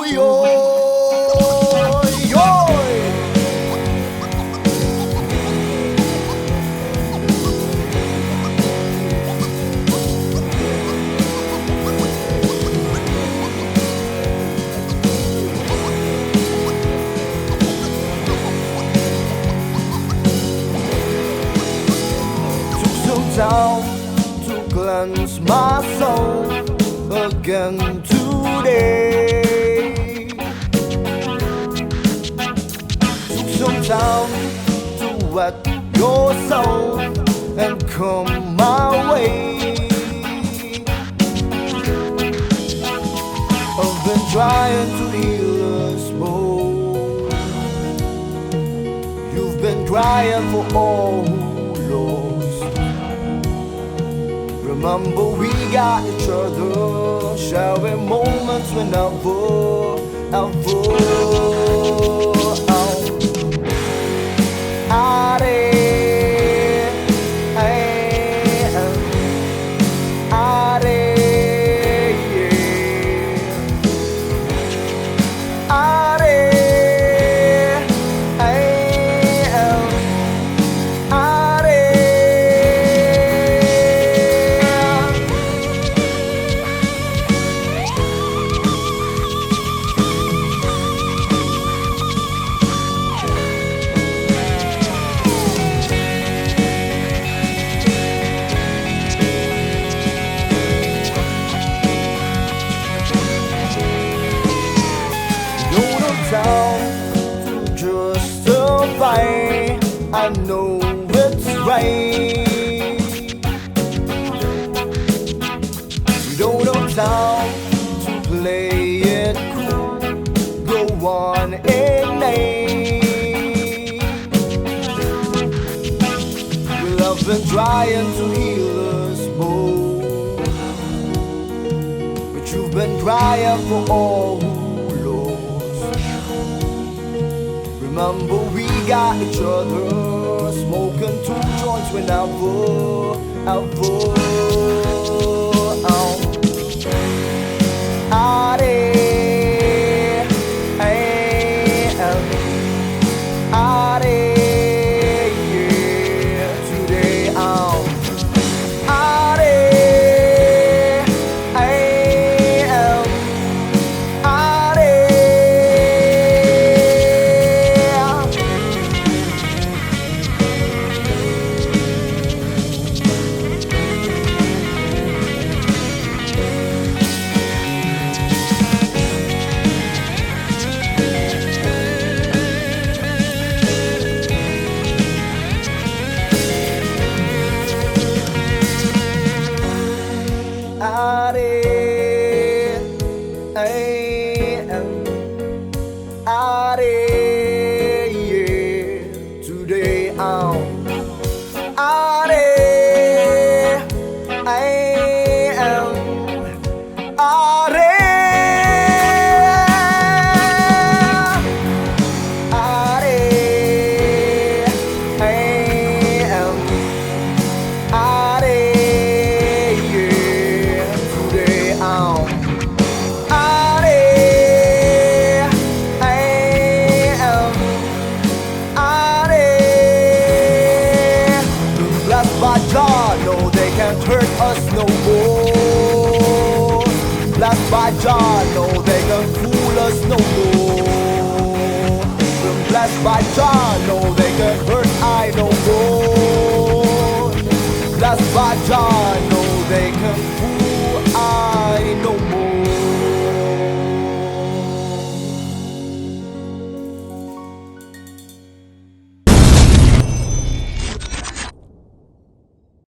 โยโยDown to cleanse my soul again today. Took some time to wet your soul and come my way. I've been trying to heal us both. You've been crying for all who lost. Remember we got each other, sharing moments whenever, ever. Down to justify, I know it's right. You don't know time to play it cool, go on and name. Well, I've been trying to heal us both, but you've been crying for all who lost. Remember we got each other, smoking 2 joints whenever, ever. Today hurt us no more. Blessed by Jah, no they can fool us no more. We're blessed by Jah, no they can hurt I no more. Blessed by Jah.